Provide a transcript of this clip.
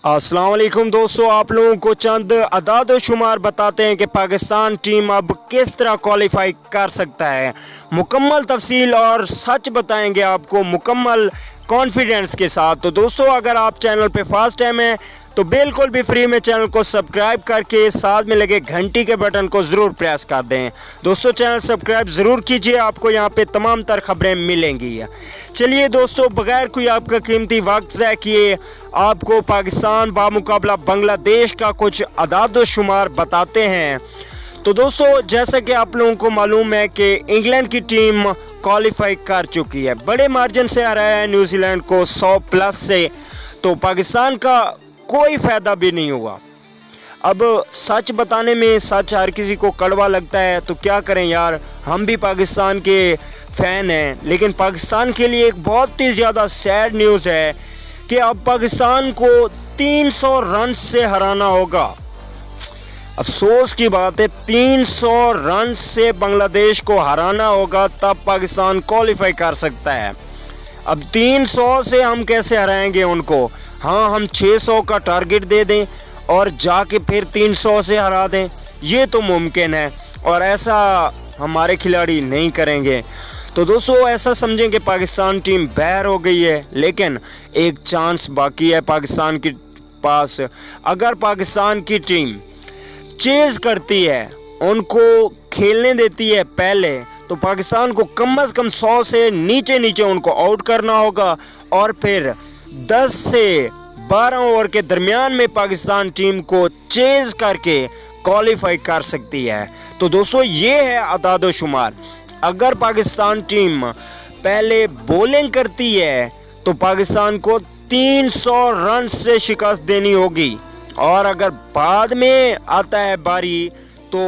अस्सलाम वालेकुम दोस्तों, आप लोगों को चंद अदाद शुमार बताते हैं कि पाकिस्तान टीम अब किस तरह क्वालिफाई कर सकता है। मुकम्मल तफसील और सच बताएंगे आपको मुकम्मल कॉन्फिडेंस के साथ। तो दोस्तों, अगर आप चैनल पे फर्स्ट टाइम हैं तो बिल्कुल भी फ्री में चैनल को सब्सक्राइब करके साथ में लगे घंटी के बटन को ज़रूर प्रेस कर दें। दोस्तों, चैनल सब्सक्राइब ज़रूर कीजिए, आपको यहाँ पे तमाम तर खबरें मिलेंगी। चलिए दोस्तों, बगैर कोई आपका कीमती वक्त ज़ाय किए आपको पाकिस्तान बामुकाबला बांग्लादेश का कुछ अदाद शुमार बताते हैं। तो दोस्तों, जैसा कि आप लोगों को मालूम है कि इंग्लैंड की टीम क्वालिफाई कर चुकी है, बड़े मार्जिन से हराया है न्यूजीलैंड को 100+ से। तो पाकिस्तान का कोई फ़ायदा भी नहीं हुआ। अब सच बताने में सच हर किसी को कड़वा लगता है, तो क्या करें यार, हम भी पाकिस्तान के फ़ैन हैं। लेकिन पाकिस्तान के लिए एक बहुत ही ज़्यादा सैड न्यूज़ है कि अब पाकिस्तान को 300 रन से हराना होगा। अफसोस की बात है, 300 रन से बांग्लादेश को हराना होगा, तब पाकिस्तान क्वालिफाई कर सकता है। अब 300 से हम कैसे हराएंगे उनको? हाँ, हम 600 का टारगेट दे दें और जाके फिर 300 से हरा दें, ये तो मुमकिन है, और ऐसा हमारे खिलाड़ी नहीं करेंगे। तो दोस्तों, ऐसा समझें कि पाकिस्तान टीम बाहर हो गई है, लेकिन एक चांस बाकी है पाकिस्तान के पास। अगर पाकिस्तान की टीम चेज़ करती है, उनको खेलने देती है पहले, तो पाकिस्तान को कम से कम 100 से नीचे उनको आउट करना होगा, और फिर 10 से 12 ओवर के दरमियान में पाकिस्तान टीम को चेज़ करके क्वालिफाई कर सकती है। तो दोस्तों, ये है अदाद शुमार। अगर पाकिस्तान टीम पहले बॉलिंग करती है तो पाकिस्तान को 300 रन से शिकस्त देनी होगी, और अगर बाद में आता है बारी तो